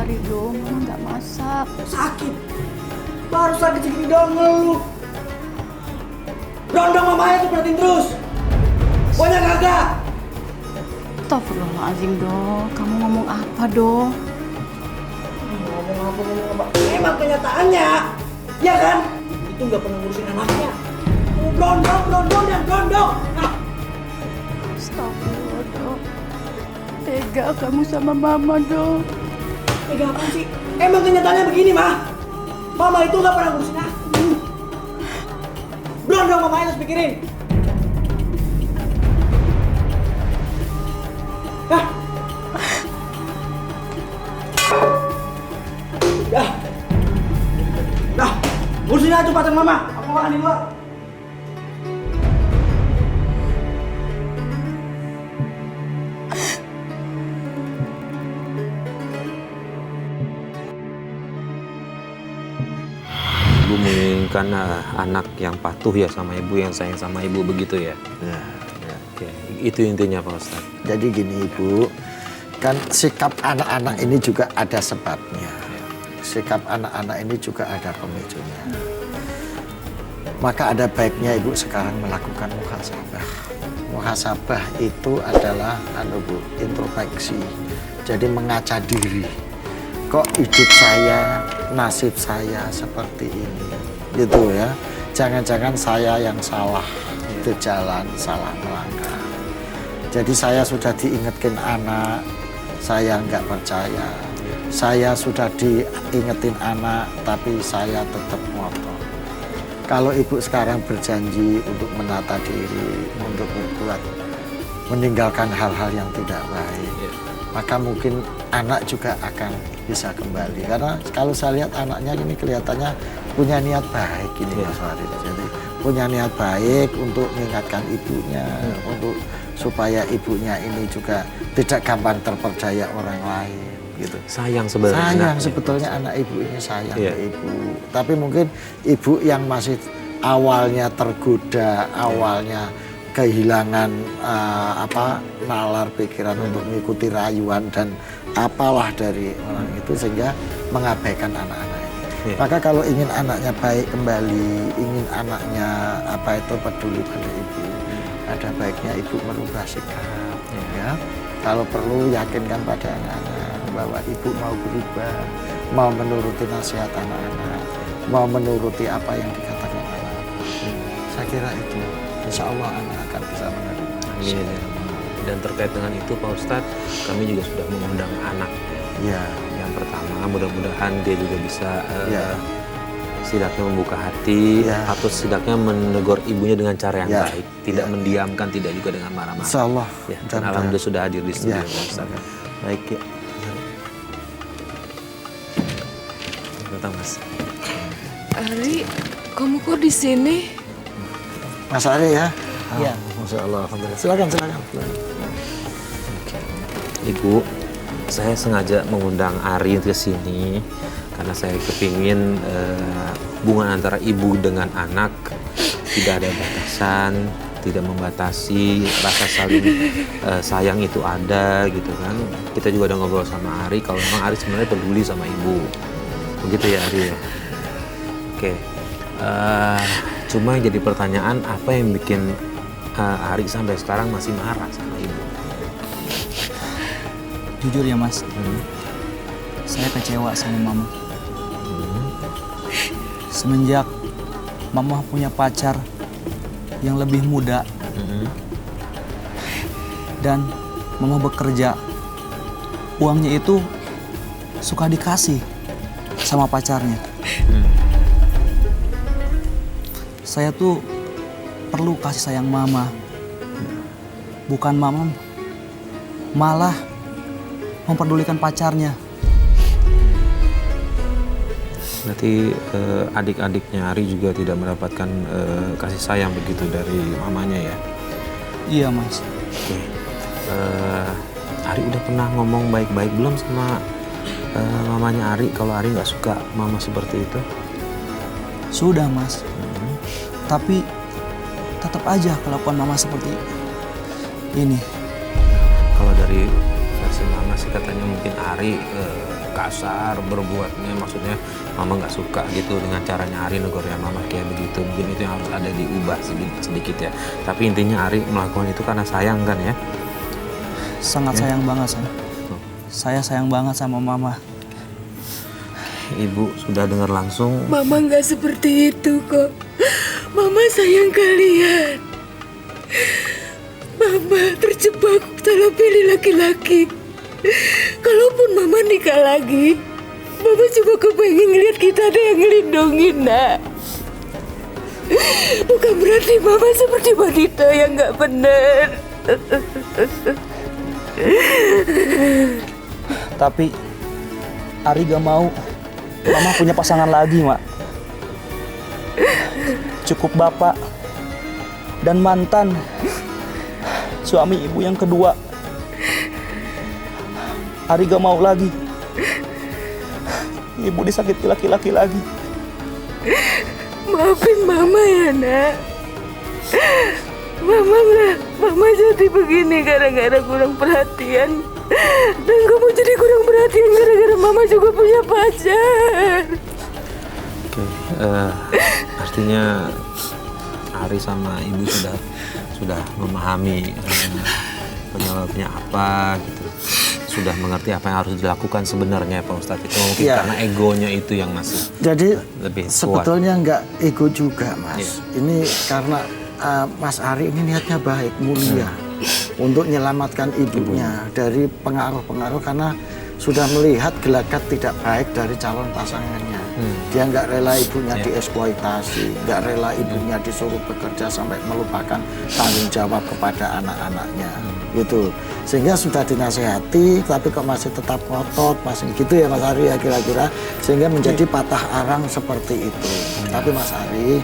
hari dong, Mama nggak masak. Sakit? Baru sakit segini doang ngeluh. Rondong mamanya tuh perhatiin terus. Pokoknya kagak. Astagfirullahaladzim dong, kamu ngomong apa dong? Ngomong apa? Emang kenyataannya, ya kan? Itu nggak pernah ngurusin anaknya. Brondong dan brondong. Nah, Astagfirullah dong. Tega kamu sama Mama dong. tega apa sih? Emang kenyataannya begini, Mah. Mama itu nggak pernah ngurusin aku. Brondong mamanya harus pikirin. Hah? Dah, ngurusin aja pacar Mama. Aku makan di luar. Ibu menginginkan anak yang patuh ya sama ibu, yang sayang sama ibu, begitu ya? Ya. Oke, itu intinya Pak Ustadz. Jadi gini Ibu, kan sikap anak-anak ini juga ada sebabnya. Sikap anak-anak ini juga ada pemicunya. Maka ada baiknya Ibu sekarang melakukan muhasabah. Muhasabah itu adalah Bu, introspeksi. Jadi mengaca diri. Kok hidup saya, nasib saya seperti ini, gitu ya. Jangan-jangan saya yang salah di jalan, salah melangkah. Jadi saya sudah diingetin anak, saya nggak percaya. Saya sudah diingetin anak, tapi saya tetap ngotot. Kalau ibu sekarang berjanji untuk menata diri, untuk berbuat, meninggalkan hal-hal yang tidak baik, maka mungkin anak juga akan bisa kembali. Karena kalau saya lihat anaknya ini kelihatannya punya niat baik ini Mas Farid. Jadi punya niat baik untuk mengingatkan ibunya, untuk supaya ibunya ini juga tidak gampang terperdaya orang lain gitu. Sayang sebenarnya. Sayang sebetulnya anak ibu ini sayang ke ibu. Tapi mungkin ibu yang masih awalnya tergoda, awalnya kehilangan nalar pikiran untuk mengikuti rayuan dan apalah dari orang itu sehingga mengabaikan anak-anak ini. Maka kalau ingin anaknya baik kembali, ingin anaknya peduli pada ibu, ada baiknya ibu merubah sikap. Ya. Kalau perlu yakinkan pada anak-anak bahwa ibu mau berubah, mau menuruti nasihat anak-anak, mau menuruti apa yang dikatakan anak-anak. Saya kira itu. Insya Allah anak akan bisa menerima. Amin. Dan terkait dengan itu Pak Ustadz, kami juga sudah mengundang anak. Ya. Yang pertama, mudah-mudahan dia juga bisa setidaknya membuka hati, atau setidaknya menegur ibunya dengan cara yang baik, tidak mendiamkan, tidak juga dengan marah-marah. Insya Allah. Ya, dan alhamdulillah sudah hadir di studio Pak Ustadz. Baik ya. Datang Mas. Ari, kamu kok di sini? Mas Ari ya? Iya. Masya Allah, alhamdulillah. Silakan. Ibu, saya sengaja mengundang Ari ke sini karena saya kepingin hubungan antara ibu dengan anak tidak ada batasan, tidak membatasi, rasa saling sayang itu ada gitu kan. Kita juga udah ngobrol sama Ari kalau memang Ari sebenarnya peduli sama ibu. Begitu ya Ari ya? Oke. Cuma yang jadi pertanyaan, apa yang bikin Ari sampai sekarang masih marah sama ibu? Jujur ya Mas, saya kecewa sama Mama. Semenjak Mama punya pacar yang lebih muda dan Mama bekerja, uangnya itu suka dikasih sama pacarnya. Saya tuh perlu kasih sayang Mama, bukan Mama malah memperdulikan pacarnya. Berarti adik-adiknya Ari juga tidak mendapatkan kasih sayang begitu dari mamanya ya? Iya Mas. Oke. Ari udah pernah ngomong baik-baik belum sama mamanya Ari kalau Ari nggak suka mama seperti itu? Sudah Mas. Tapi tetap aja kelakuan Mama seperti ini. Kalau dari versi mama sih katanya mungkin Ari kasar berbuatnya, maksudnya mama nggak suka gitu dengan caranya Ari negor ya mama kayak begitu. Mungkin itu yang harus ada diubah sedikit ya. Tapi intinya Ari melakukan itu karena sayang kan ya? Sangat sayang banget saya. Saya sayang banget sama mama. Ibu sudah dengar langsung. Mama nggak seperti itu kok. Mama sayang kalian. Mama terjebak salah pilih laki-laki. Kalaupun mama nikah lagi, mama juga kepengen ngeliat kita ada yang ngelindungin, nak. Bukan berarti mama seperti wanita yang nggak benar. Tapi Ari gak mau mama punya pasangan lagi, Mak. Cukup bapak dan mantan suami ibu yang kedua. Ari gak mau lagi ibu disakiti laki-laki lagi. Maafin mama ya, nak. Mama jadi begini gara-gara kurang perhatian. Dan kamu jadi kurang perhatian gara-gara mama juga punya pacar. Oke, artinya Ari sama ibu sudah memahami penyebabnya apa gitu. Sudah mengerti apa yang harus dilakukan sebenarnya Pak Ustadz. Itu mungkin karena egonya itu yang masih Jadi lebih kuat. sebetulnya nggak ego juga, Mas. Ini karena Mas Ari ini niatnya baik, mulia untuk menyelamatkan ibunya dari pengaruh-pengaruh karena sudah melihat gelagat tidak baik dari calon pasangannya. Dia nggak rela ibunya dieksploitasi, nggak rela ibunya disuruh bekerja sampai melupakan tanggung jawab kepada anak-anaknya, gitu. Sehingga sudah dinasehati, tapi kok masih tetap ngotot, masih gitu ya Mas Ari ya kira-kira, sehingga menjadi patah arang seperti itu. Tapi Mas Ari,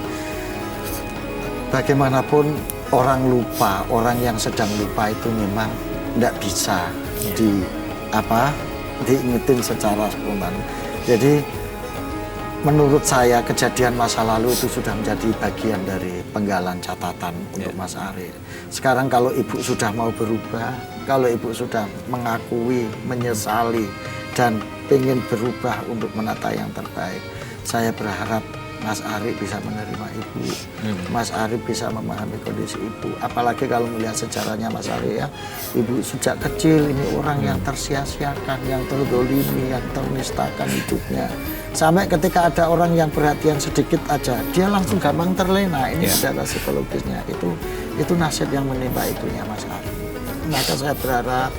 bagaimanapun orang lupa, orang yang sedang lupa itu memang nggak bisa diingetin secara spontan. Jadi menurut saya kejadian masa lalu itu sudah menjadi bagian dari penggalan catatan untuk Mas Ari. Sekarang kalau ibu sudah mau berubah, kalau ibu sudah mengakui, menyesali dan ingin berubah untuk menata yang terbaik, saya berharap Mas Ari bisa menerima ibu, Mas Ari bisa memahami kondisi ibu. Apalagi kalau melihat sejarahnya Mas Ari ya, ibu sejak kecil ini orang yang tersia-siakan, yang terdolimi, yang ternistakan hidupnya. Sampai ketika ada orang yang perhatian sedikit aja, dia langsung gampang terlena. Ini secara psikologisnya itu nasib yang menimpa ibunya Mas Ari. Maka saya berharap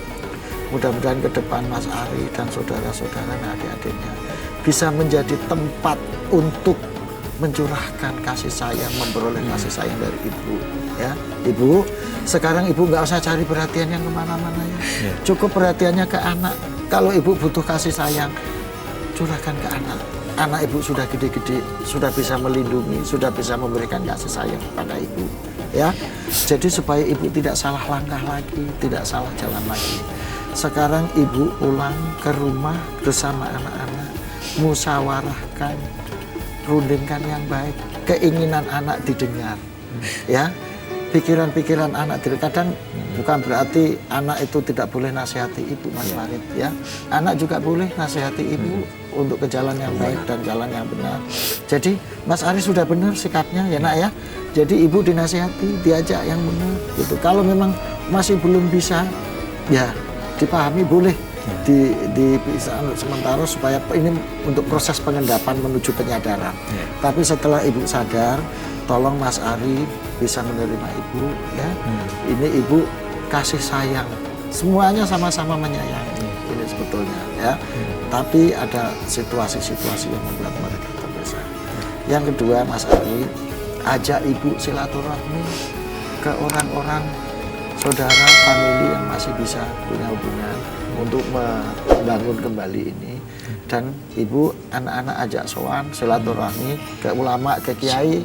mudah-mudahan ke depan Mas Ari dan saudara-saudara dan adik-adiknya bisa menjadi tempat untuk mencurahkan kasih sayang, memperoleh kasih sayang dari ibu. Ya, ibu, sekarang ibu nggak usah cari perhatian yang kemana-mana ya. Cukup perhatiannya ke anak. Kalau ibu butuh kasih sayang, curahkan ke anak. Anak ibu sudah gede-gede, sudah bisa melindungi, sudah bisa memberikan kasih sayang kepada ibu. Ya, jadi supaya ibu tidak salah langkah lagi, tidak salah jalan lagi. Sekarang ibu pulang ke rumah bersama anak-anak, musyawarahkan, rundingkan yang baik, keinginan anak didengar, ya, pikiran-pikiran anak didengar. Kadang bukan berarti anak itu tidak boleh nasihati ibu, Mas Farid, ya. Anak juga boleh nasihati ibu untuk ke jalan yang baik dan jalan yang benar. Jadi Mas Ari sudah benar sikapnya, ya nak ya. Jadi ibu dinasihati, diajak yang benar, gitu. Kalau memang masih belum bisa, ya dipahami boleh. Bisa sementara supaya ini untuk proses pengendapan menuju penyadaran. Tapi setelah ibu sadar, tolong Mas Ari bisa menerima ibu, ya. Ini ibu kasih sayang, semuanya sama-sama menyayangi. Ini sebetulnya, ya. Tapi ada situasi-situasi yang membuat mereka terpisah. Yang kedua, Mas Ari, ajak ibu silaturahmi ke orang-orang saudara, famili yang masih bisa punya hubungan untuk membangun kembali ini. Dan ibu, anak-anak ajak sowan, silaturahmi ke ulama, ke kiai,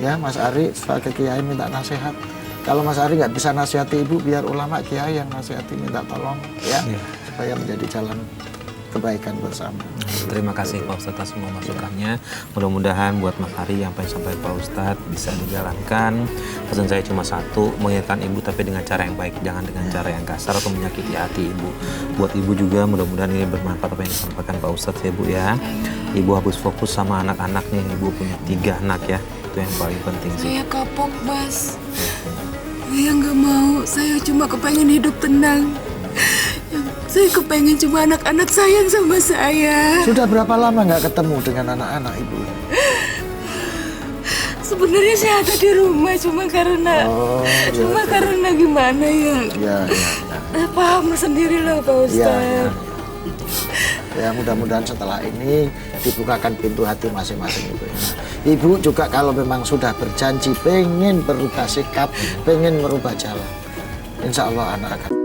ya Mas Ari, sebagai kiai minta nasihat. Kalau Mas Ari nggak bisa nasihati ibu, biar ulama kiai yang nasihati, minta tolong, ya, supaya menjadi jalan kebaikan bersama. Terima kasih Pak Ustadz atas semua masukannya. Mudah-mudahan buat Mas Ari yang pengen sampai Pak Ustadz bisa dijalankan. Pesan saya cuma satu, mengingatkan ibu tapi dengan cara yang baik, jangan dengan cara yang kasar atau menyakiti hati ibu. Buat ibu juga mudah-mudahan ini bermanfaat apa yang disampaikan Pak Ustadz ya Bu ya. Ibu harus fokus sama anak-anaknya. Ibu punya 3 anak ya, itu yang paling penting sih. Saya kapok, Mas. Saya nggak mau. Saya cuma kepengen hidup tenang. Saya kepengen cuma anak-anak sayang sama saya. Sudah berapa lama nggak ketemu dengan anak-anak ibu? Sebenarnya saya ada di rumah cuma karena karena gimana ya? Ya. Paham sendirilah Pak Ustadz. Ya, mudah-mudahan setelah ini dibukakan pintu hati masing-masing ibu. Ibu juga kalau memang sudah berjanji pengen berubah sikap, pengen merubah jalan, insya Allah anak akan